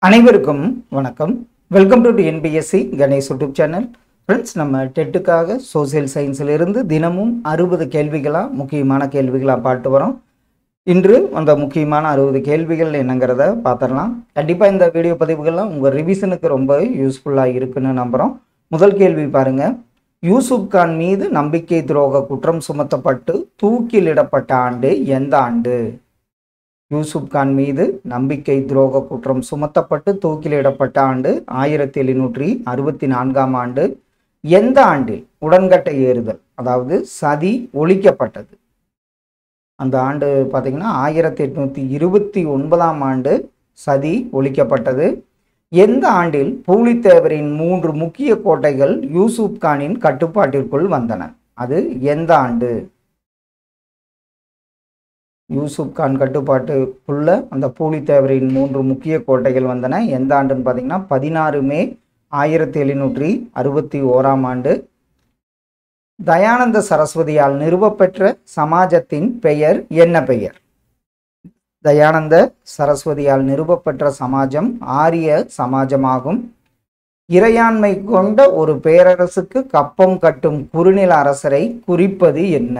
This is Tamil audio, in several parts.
அனைவருக்கும் வணக்கம். Welcome to NPSC Ganesh YouTube channel. Friends, நம்ம டெட்டுக்காக சோசியல் சயின்ஸில் இருந்து தினமும் 60 கேள்விகளாக முக்கியமான கேள்விகளாக பார்த்து வரோம். இன்று அந்த முக்கியமான 60 கேள்விகள் என்னங்கிறத பார்த்துடலாம். கண்டிப்பாக இந்த வீடியோ பதிவுகள்லாம் உங்கள் ரிவிஷனுக்கு ரொம்ப யூஸ்ஃபுல்லாக இருக்குன்னு நம்புகிறோம். முதல் கேள்வி பாருங்கள். யூசுப் கான் மீது நம்பிக்கை துரோக குற்றம் சுமத்தப்பட்டு தூக்கிலிடப்பட்ட ஆண்டு எந்த ஆண்டு? யூசுப் கான் மீது நம்பிக்கை துரோக குற்றம் சுமத்தப்பட்டு தூக்கிலிடப்பட்ட ஆண்டு 1764ஆம் ஆண்டு. எந்த ஆண்டில் உடன்கட்டை ஏறுதல் அதாவது சதி ஒழிக்கப்பட்டது? அந்த ஆண்டு பார்த்தீங்கன்னா 1829ஆம் ஆண்டு சதி ஒழிக்கப்பட்டது. எந்த ஆண்டில் பூலித்தேவரின் 3 முக்கிய கோட்டைகள் யூசுப் கானின் கட்டுப்பாட்டிற்குள் வந்தன? அது எந்த ஆண்டு? யூசுப் கான் கட்டுப்பாட்டுக்குள்ள அந்த பூலித்தேவரின் 3 முக்கிய கோட்டைகள் வந்தன. எந்த ஆண்டுன்னு பார்த்தீங்கன்னா 16 மே 1761ஆம் ஆண்டு. தயானந்த சரஸ்வதியால் நிறுவப்பெற்ற சமாஜத்தின் பெயர் என்ன பெயர்? தயானந்த சரஸ்வதியால் நிறுவப்பெற்ற சமாஜம் ஆரிய சமாஜமாகும். இறையாண்மை கொண்ட ஒரு பேரரசுக்கு கப்பம் கட்டும் குறுநில அரசரை குறிப்பது என்ன?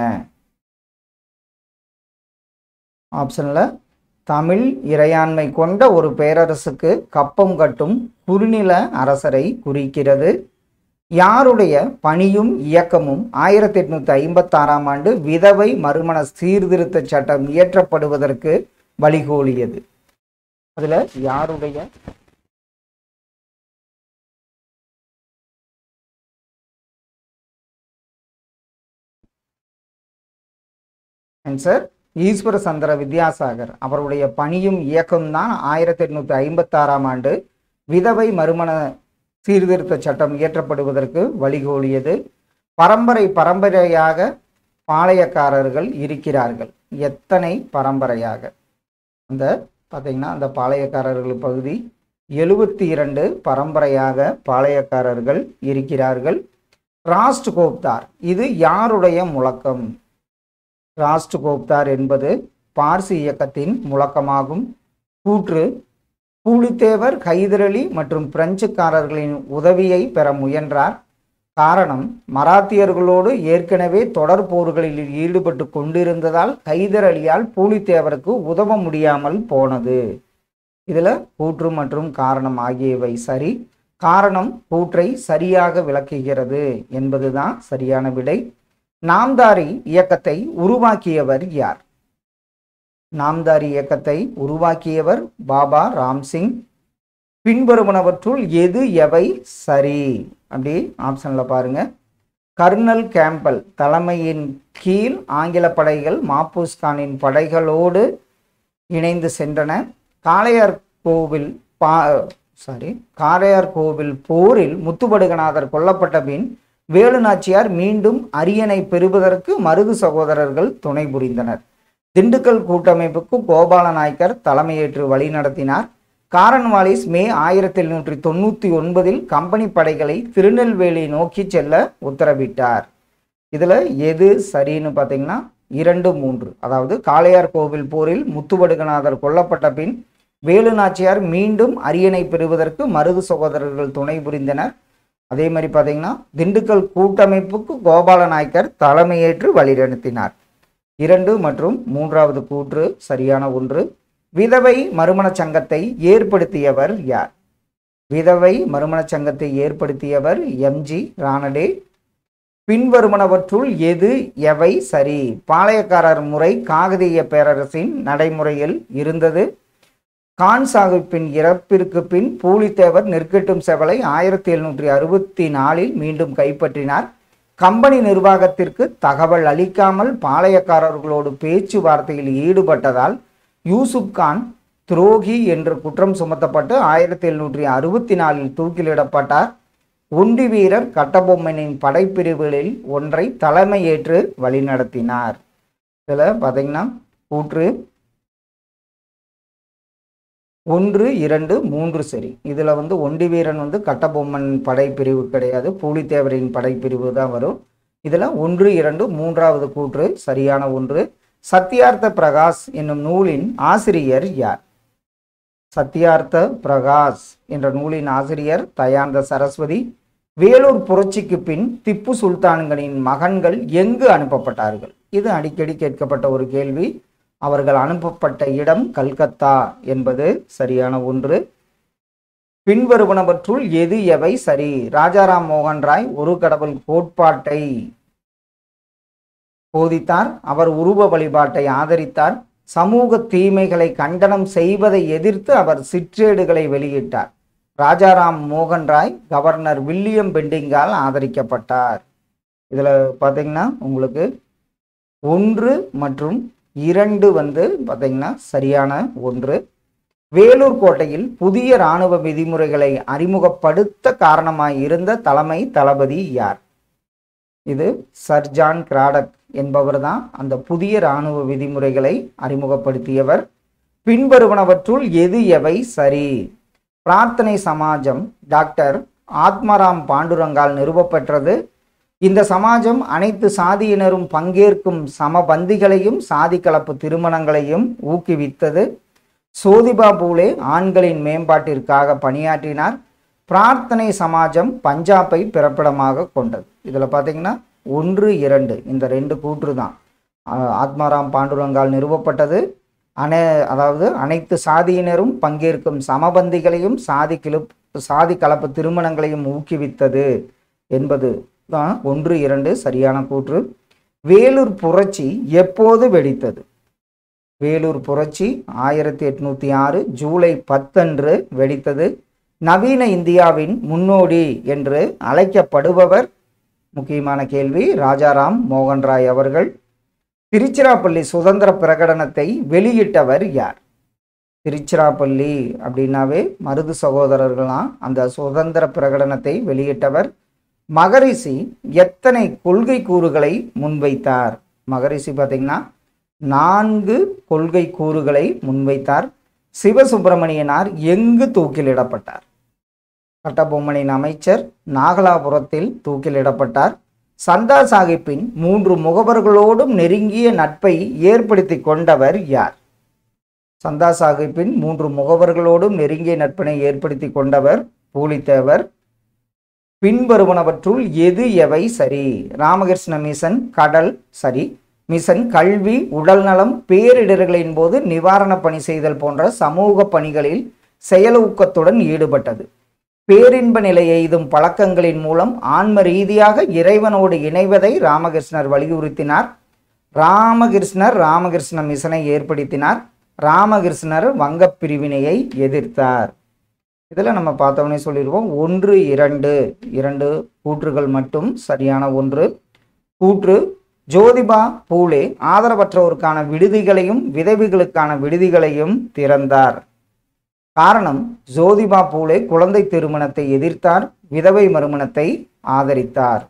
ஆப்ஷனில் தமிழ் இறையாண்மை கொண்ட ஒரு பேரரசுக்கு கப்பம் கட்டும் குறுநில அரசரை குறிக்கிறது. யாருடைய பணியும் இயக்கமும் 1856ஆம் ஆண்டு விதவை மறுமண சீர்திருத்த சட்டம் இயற்றப்படுவதற்கு வழிகோலியது? அதில் யாருடைய ஆன்சர் ஈஸ்வர சந்திர வித்யாசாகர். அவருடைய பணியும் இயக்கம்தான் 1856ஆம் ஆண்டு விதவை மறுமண சீர்திருத்த சட்டம் இயற்றப்படுவதற்கு வழிகோலியது. பரம்பரையாக பாளையக்காரர்கள் இருக்கிறார்கள். எத்தனை பரம்பரையாக? அந்த பார்த்தீங்கன்னா அந்த பாளையக்காரர்கள் பகுதி 72 பரம்பரையாக பாளையக்காரர்கள் இருக்கிறார்கள். ராஸ்ட் கோப்தார் இது யாருடைய முழக்கம்? ராஸ்ட் கோப்தார் என்பது பார்சி இயக்கத்தின் முழக்கமாகும். கூற்று: பூலித்தேவர் ஹைதர் அலி மற்றும் பிரெஞ்சுக்காரர்களின் உதவியை பெற முயன்றார். காரணம்: மராத்தியர்களோடு ஏற்கனவே தொடர் போர்களில் ஈடுபட்டு கொண்டிருந்ததால் ஹைதர் அலியால் பூலித்தேவருக்கு உதவ முடியாமல் போனது. இதில் கூற்று மற்றும் காரணம் ஆகியவை சரி. காரணம் கூற்றை சரியாக விளக்குகிறது என்பதுதான் சரியான விடை. நாம்தாரி இயக்கத்தை உருவாக்கியவர் யார்? நாம்தாரி இயக்கத்தை உருவாக்கியவர் பாபா ராம்சிங். பின்வருவனவற்றுள் எது எவை சரி? அப்படி ஆப்ஷனில் பாருங்க. கர்னல் கேம்பல் தலைமையின் கீழ் ஆங்கில படைகள் மாப்பூஸ் கானின் படைகளோடு இணைந்து சென்றன. காளையார் கோவில் போரில் முத்துவடுகநாதர் கொல்லப்பட்ட பின் வேலு நாச்சியார் மீண்டும் அரியணை பெறுவதற்கு மருது சகோதரர்கள் துணை புரிந்தனர். திண்டுக்கல் கூட்டமைப்புக்கு கோபால நாயக்கர் தலைமையேற்று வழிநடத்தினார். காரன்வாலிஸ் மே 1799இல் கம்பெனி படைகளை திருநெல்வேலி நோக்கி செல்ல உத்தரவிட்டார். இதில் எது சரின்னு பார்த்தீங்கன்னா 2, 3. அதாவது காளையார் கோவில் போரில் முத்துவடுகநாதர் கொல்லப்பட்ட பின் வேலு நாச்சியார் மீண்டும் அரியணை பெறுவதற்கு மருது சகோதரர்கள் துணை புரிந்தனர். அதே மாதிரி பார்த்தீங்கன்னா திண்டுக்கல் கூட்டமைப்புக்கு கோபால நாயக்கர் தலைமையேற்று வழிநடத்தினார். 2 மற்றும் 3வது கூற்று சரியான ஒன்று. விதவை மறுமண சங்கத்தை ஏற்படுத்தியவர் யார்? விதவை மறுமண சங்கத்தை ஏற்படுத்தியவர் எம்ஜி ரானடே. பின்வருவனவற்றுள் எது எவை சரி? பாளையக்காரர் முறை காகதிய பேரரசின் நடைமுறையில் இருந்தது. கான் சாஹிப்பின் இறப்பிற்கு பின் பூலித்தேவர் நெற்கட்டும் செவலை 1764இல் மீண்டும் கைப்பற்றினார். கம்பெனி நிர்வாகத்திற்கு தகவல் அளிக்காமல் பாளையக்காரர்களோடு பேச்சுவார்த்தையில் ஈடுபட்டதால் யூசுப் கான் துரோகி என்று குற்றம் சுமத்தப்பட்டு 1764இல் தூக்கிலிடப்பட்டார். ஒண்டி வீரர் கட்டபொம்மனின் படைப்பிரிவுகளில் ஒன்றை தலைமையேற்று வழிநடத்தினார். இதில் பார்த்தீங்கன்னா கூற்று 1, 2, 3 சரி. இதில் ஒண்டி வீரன் கட்டபொம்மன் படைப்பிரிவு கிடையாது, பூலித்தேவரின் படைப்பிரிவு தான் வரும். இதில் 1, 2, 3வது கூற்று சரியான ஒன்று. சத்யார்த்த பிரகாஷ் என்னும் நூலின் ஆசிரியர் யார்? சத்யார்த்த பிரகாஷ் என்ற நூலின் ஆசிரியர் தயானந்த சரஸ்வதி. வேலூர் புரட்சிக்கு பின் திப்பு சுல்தான்களின் மகன்கள் எங்கு அனுப்பப்பட்டார்கள்? இது அடிக்கடி கேட்கப்பட்ட ஒரு கேள்வி. அவர்கள் அனுப்பப்பட்ட இடம் கல்கத்தா என்பது சரியான ஒன்று. பின்வருவனவற்றுள் எது எவை சரி? ராஜாராம் மோகன் ராய் ஒரு கடவுள் கோட்பாட்டை போதித்தார். அவர் உருவ வழிபாட்டை ஆதரித்தார். சமூக தீமைகளை கண்டனம் செய்வதை எதிர்த்து அவர் சிற்றேடுகளை வெளியிட்டார். ராஜாராம் மோகன் ராய் கவர்னர் வில்லியம் பெண்டிங்கால் ஆதரிக்கப்பட்டார். இதில் பார்த்தீங்கன்னா உங்களுக்கு 1 மற்றும் 2 பார்த்தீங்கன்னா சரியான ஒன்று. வேலூர் கோட்டையில் புதிய இராணுவ விதிமுறைகளை அறிமுகப்படுத்த காரணமாய் இருந்த தலைமை தளபதி யார்? இது சர் ஜான் கிராடக் என்பவர் தான் அந்த புதிய இராணுவ விதிமுறைகளை அறிமுகப்படுத்தியவர். பின்வருவனவற்றுள் எது எவை சரி? பிரார்த்தனை சமாஜம் டாக்டர் ஆத்மாராம் பாண்டுரங்கால் நிறுவப்பெற்றது. இந்த சமாஜம் அனைத்து சாதியினரும் பங்கேற்கும் சமபந்திகளையும் சாதி கலப்பு திருமணங்களையும் ஊக்குவித்தது. சோதிபா பூலே ஆண்களின் மேம்பாட்டிற்காக பணியாற்றினார். பிரார்த்தனை சமாஜம் பஞ்சாபை பிறப்பிடமாக கொண்டது. இதில் பார்த்தீங்கன்னா 1, 2 இந்த 2 கூற்று தான். ஆத்மாராம் பாண்டுரங்கால் நிறுவப்பட்டது. அதாவது அனைத்து சாதியினரும் பங்கேற்கும் சமபந்திகளையும் சாதி கலப்பு திருமணங்களையும் ஊக்குவித்தது என்பது தான் 1, 2 சரியான கூற்று. வேலூர் புரட்சி எப்போது வெடித்தது? வேலூர் புரட்சி 1806 ஜூலை 10 அன்று வெடித்தது. நவீன இந்தியாவின் முன்னோடி என்று அழைக்கப்படுபவர், முக்கியமான கேள்வி, ராஜாராம் மோகன் ராய் அவர்கள். திருச்சிராப்பள்ளி சுதந்திர பிரகடனத்தை வெளியிட்டவர் யார்? திருச்சிராப்பள்ளி அப்படின்னாவே மருது சகோதரர்களாம் அந்த சுதந்திர பிரகடனத்தை வெளியிட்டவர். மகரிஷி எத்தனை கொள்கை கூறுகளை முன்வைத்தார்? மகரிஷி பார்த்தீங்கன்னா 4 கொள்கை கூறுகளை முன்வைத்தார். சிவசுப்பிரமணியனார் எங்கு தூக்கிலிடப்பட்டார்? கட்டபொம்மனின் அமைச்சர் நாகலாபுரத்தில் தூக்கிலிடப்பட்டார். சந்தா சாஹிப்பின் 3 முகவர்களோடும் நெருங்கிய நட்பை ஏற்படுத்தி கொண்டவர் யார்? சந்தா சாஹிப்பின் 3 முகவர்களோடும் நெருங்கிய நட்பினை ஏற்படுத்தி கொண்டவர் பூலித்தேவர். பின்வருவனவற்றுள் எது எவை சரி? ராமகிருஷ்ண மிஷன் கடல் சரி. மிஷன் கல்வி, உடல்நலம், பேரிடர்களின் போது நிவாரண பணி செய்தல் போன்ற சமூக பணிகளில் செயலூக்கத்துடன் ஈடுபட்டது. பேரின்ப நிலை எய்தும் பழக்கங்களின் மூலம் ஆன்ம ரீதியாக இறைவனோடு இணைவதை ராமகிருஷ்ணர் வலியுறுத்தினார். ராமகிருஷ்ண மிஷனை ஏற்படுத்தினார். ராமகிருஷ்ணர் வங்கப் பிரிவினையை எதிர்த்தார். இதில் நம்ம பார்த்தோன்னே சொல்லிடுவோம் 1, 2 கூற்றுகள் மட்டும் சரியான ஒன்று. கூற்று: ஜோதிபா பூலே ஆதரவற்றோருக்கான விடுதிகளையும் விதவைகளுக்கான விடுதிகளையும் திறந்தார். காரணம்: ஜோதிபா பூலே குழந்தை திருமணத்தை எதிர்த்தார், விதவை மறுமணத்தை ஆதரித்தார்.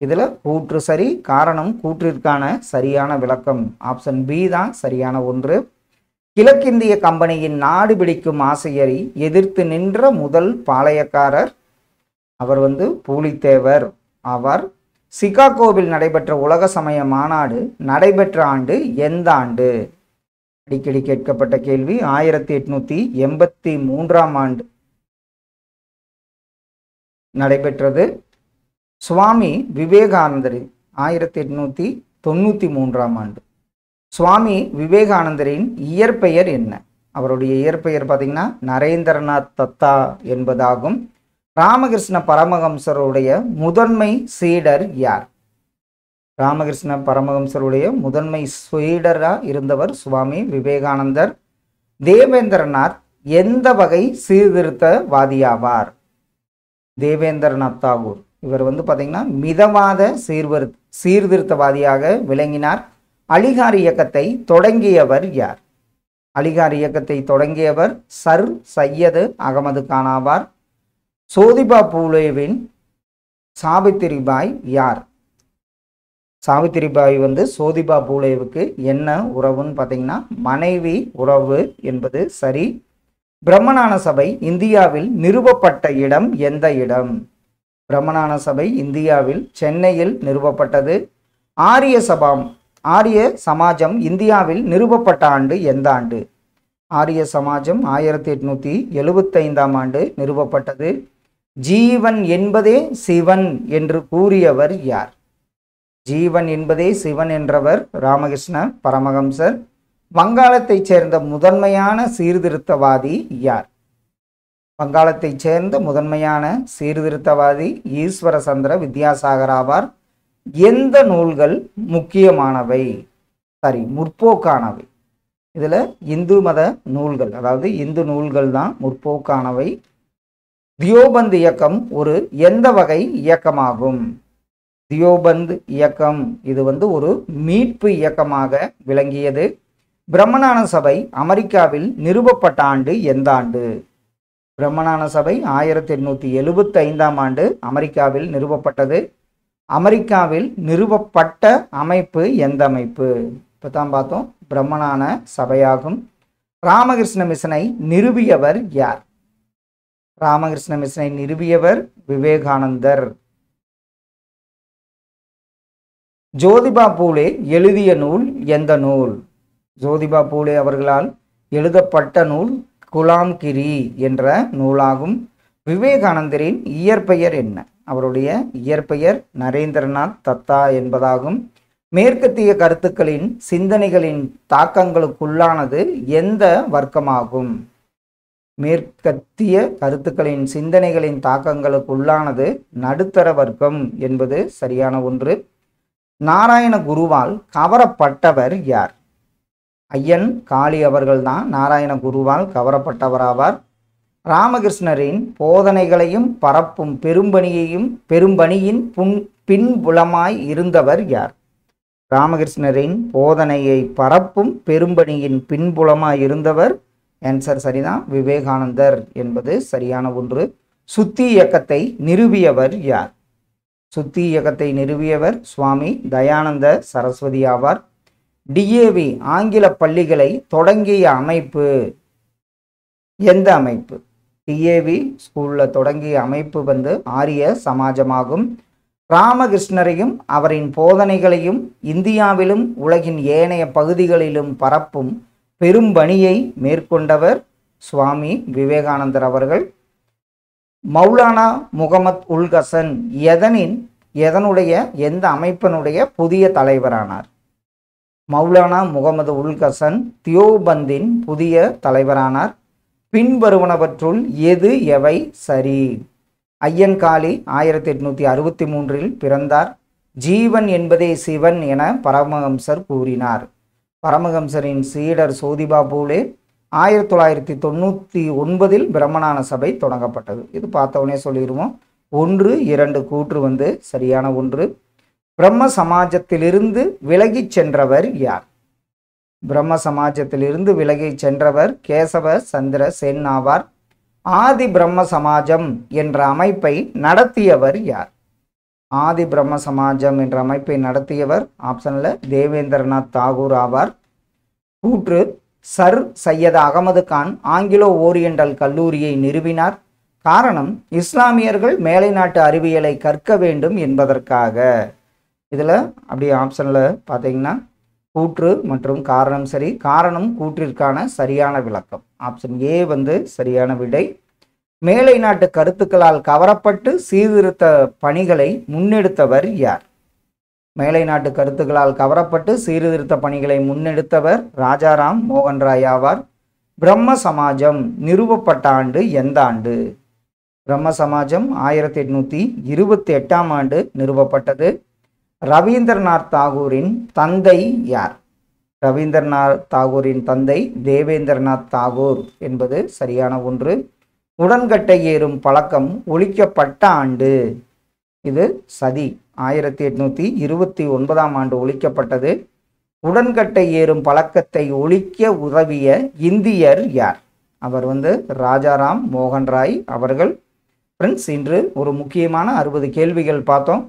இதில் கூற்று சரி. காரணம் கூற்றிற்கான சரியான விளக்கம் ஆப்ஷன் பி தான் சரியான ஒன்று. கிழக்கிந்திய கம்பெனியின் நாடு பிடிக்கும் ஆசையை எதிர்த்து நின்ற முதல் பாளையக்காரர் அவர் பூலித்தேவர் ஆவார். சிகாகோவில் நடைபெற்ற உலக சமய மாநாடு நடைபெற்ற ஆண்டு எந்த ஆண்டு? அடிக்கடி கேட்கப்பட்ட கேள்வி. 1883ஆம் ஆண்டு நடைபெற்றது. சுவாமி விவேகானந்தரின் 1893ஆம் ஆண்டு. சுவாமி விவேகானந்தரின் இயற்பெயர் என்ன? அவருடைய இயற்பெயர் பார்த்தீங்கன்னா நரேந்திரநாத் தத்தா என்பதாகும். ராமகிருஷ்ண பரமஹம்சருடைய முதன்மை சீடர் யார்? ராமகிருஷ்ண பரமஹம்சருடைய முதன்மை சீடராக இருந்தவர் சுவாமி விவேகானந்தர். தேவேந்திரநாத் எந்த வகை சீர்திருத்தவாதியாவார்? தேவேந்திரநாத் தாகூர் இவர் பார்த்தீங்கன்னா மிதவாத சீர்திருத்தவாதியாக விளங்கினார். அலிகார் இயக்கத்தை தொடங்கியவர் யார்? அலிகார் இயக்கத்தை தொடங்கியவர் சர் சையது அகமது கான் ஆவார். சோதிபா பூலேவின் சாவித்திரிபாய் யார்? சாவித்திரிபாய் சோதிபா பூலேவுக்கு என்ன உறவுன்னு பார்த்தீங்கன்னா மனைவி உறவு என்பது சரி. பிரம்மஞான சபை இந்தியாவில் நிறுவப்பட்ட இடம் எந்த இடம்? பிரம்மஞான சபை இந்தியாவில் சென்னையில் நிறுவப்பட்டது. ஆரிய சமாஜம் இந்தியாவில் நிறுவப்பட்ட ஆண்டு எந்த ஆண்டு? ஆரிய சமாஜம் 1875ஆம் ஆண்டு நிறுவப்பட்டது. ஜீவன் என்பதே சிவன் என்று கூறியவர் யார்? ஜீவன் என்பதே சிவன் என்றவர் ராமகிருஷ்ண பரமஹம்சர். வங்காளத்தைச் சேர்ந்த முதன்மையான சீர்திருத்தவாதி யார்? வங்காளத்தைச் சேர்ந்த முதன்மையான சீர்திருத்தவாதி ஈஸ்வர சந்திர வித்யாசாகர் ஆவார். எந்த நூல்கள் முக்கியமானவை, முற்போக்கானவை? இதில் இந்து மத நூல்கள், அதாவது இந்து நூல்கள் தான் முற்போக்கானவை. தியோபந்த் இயக்கம் ஒரு எந்த வகை இயக்கமாகும்? தியோபந்த் இயக்கம் இது ஒரு மீட்பு இயக்கமாக விளங்கியது. பிரம்மஞான சபை அமெரிக்காவில் நிறுவப்பட்ட ஆண்டு எந்த ஆண்டு? பிரம்மஞான சபை 1875ஆம் ஆண்டு அமெரிக்காவில் நிறுவப்பட்டது. அமெரிக்காவில் நிறுவப்பட்ட அமைப்பு எந்த அமைப்பு? இப்போ தான் பார்த்தோம், பிரம்மஞான சபையாகும். ராமகிருஷ்ண மிஷனை நிறுவியவர் யார்? ராமகிருஷ்ண மிஷனை நிறுவியவர் விவேகானந்தர். ஜோதிபா பூலே எழுதிய நூல் எந்த நூல்? ஜோதிபா பூலே அவர்களால் எழுதப்பட்ட நூல் குலாம்கிரி என்ற நூலாகும். விவேகானந்தரின் இயற்பெயர் என்ன? அவருடைய இயற்பெயர் நரேந்திரநாத் தத்தா என்பதாகும். மேற்கத்திய கருத்துக்களின் சிந்தனைகளின் தாக்கங்களுக்குள்ளானது எந்த வர்க்கமாகும்? மேற்கத்திய கருத்துக்களின் சிந்தனைகளின் தாக்கங்களுக்குள்ளானது நடுத்தர வர்க்கம் என்பது சரியான ஒன்று. நாராயண குருவால் கவரப்பட்டவர் யார்? ஐயன் காளி அவர்கள்தான் நாராயண குருவால் கவரப்பட்டவராவார். ராமகிருஷ்ணரின் போதனைகளையும் பரப்பும் பெரும்பணியின் பின்புலமாய் இருந்தவர் யார்? ராமகிருஷ்ணரின் போதனையை பரப்பும் பெரும்பணியின் பின்புலமாய் இருந்தவர், ஆன்சர் சரிதான், விவேகானந்தர் என்பது சரியான ஒன்று. சுத்தி இயக்கத்தை நிறுவியவர் யார்? சுத்தி இயக்கத்தை நிறுவியவர் சுவாமி தயானந்த சரஸ்வதி ஆவார். டிஏவி ஆங்கில பள்ளிகளை தொடங்கிய அமைப்பு எந்த அமைப்பு? டிஏவி ஸ்கூலில் தொடங்கிய அமைப்பு ஆரிய சமாஜமாகும். ராமகிருஷ்ணரையும் அவரின் போதனைகளையும் இந்தியாவிலும் உலகின் ஏனைய பகுதிகளிலும் பரப்பும் பெரும்பணியை மேற்கொண்டவர் சுவாமி விவேகானந்தர் அவர்கள். மௌலானா முகமது உல் ஹசன் எந்த அமைப்பினுடைய புதிய தலைவரானார்? மௌலானா முகமது உல் ஹசன் தியோபந்தின் புதிய தலைவரானார். பின்வருவனவற்றுள் எவை சரி? ஐயன் காளி 1863இல் பிறந்தார். ஜீவன் என்பதே சிவன் என பரமஹம்சர் கூறினார். பரமஹம்சரின் சீடர் ஜோதிபா பூலே 1999இல் பிரம்மஞான சபை தொடங்கப்பட்டது. இது பார்த்தவொடனே சொல்லிடுவோம். 1, 2 கூற்று சரியான ஒன்று. பிரம்ம சமாஜத்திலிருந்து விலகிச் சென்றவர் யார்? பிரம்ம சமாஜத்திலிருந்து விலகிச் சென்றவர் கேசவ சந்திர சென் ஆவார். ஆதி பிரம்ம சமாஜம் என்ற அமைப்பை நடத்தியவர் யார்? ஆதி பிரம்ம சமாஜம் என்ற அமைப்பை நடத்தியவர் ஆப்ஷனில் தேவேந்திரநாத் தாகூர் ஆவார். கூற்று: sir Syed Ahmad Khan Anglo Oriental கல்லூரியை நிறுவினார். காரணம், இஸ்லாமியர்கள் மேலை நாட்டு அறிவியலை கற்க வேண்டும் என்பதற்காக. இதில் அப்படியே ஆப்ஷனில் பார்த்தீங்கன்னா கூற்று மற்றும் காரணம் சரி. காரணம் கூற்றிற்கான சரியான விளக்கம். ஆப்ஷன் ஏ சரியான விடை. மேலை நாட்டு கருத்துக்களால் கவரப்பட்டு சீர்திருத்த பணிகளை முன்னெடுத்தவர் யார்? மேலை நாட்டு கருத்துக்களால் கவரப்பட்டு சீர்திருத்த பணிகளை முன்னெடுத்தவர் ராஜாராம் மோகன் ராய் ஆவார். பிரம்ம சமாஜம் நிறுவப்பட்ட ஆண்டு எந்த ஆண்டு? பிரம்ம சமாஜம் 1828ஆம் ஆண்டு நிறுவப்பட்டது. ரவீந்திரநாத் தாகூரின் தந்தை யார்? ரவீந்திரநாத் தாகூரின் தந்தை தேவேந்திரநாத் தாகூர் என்பது சரியான ஒன்று. உடன்கட்டை ஏறும் பழக்கம் ஒழிக்கப்பட்ட ஆண்டு? இது சதி. 1829ஆம் ஆண்டு ஒழிக்கப்பட்டது. உடன்கட்டை ஏறும் பழக்கத்தை ஒழிக்க உதவிய இந்தியர் யார்? அவர் ராஜாராம் மோகன் ராய் அவர்கள். ஃப்ரெண்ட்ஸ், இன்று ஒரு முக்கியமான 60 கேள்விகள் பார்த்தோம்.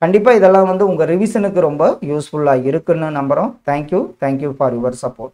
கண்டிப்பாக இதெல்லாம் உங்கள் ரிவிஷனுக்கு ரொம்ப யூஸ்ஃபுல்லாக இருக்குன்னு நம்புகிறோம். Thank you for your support.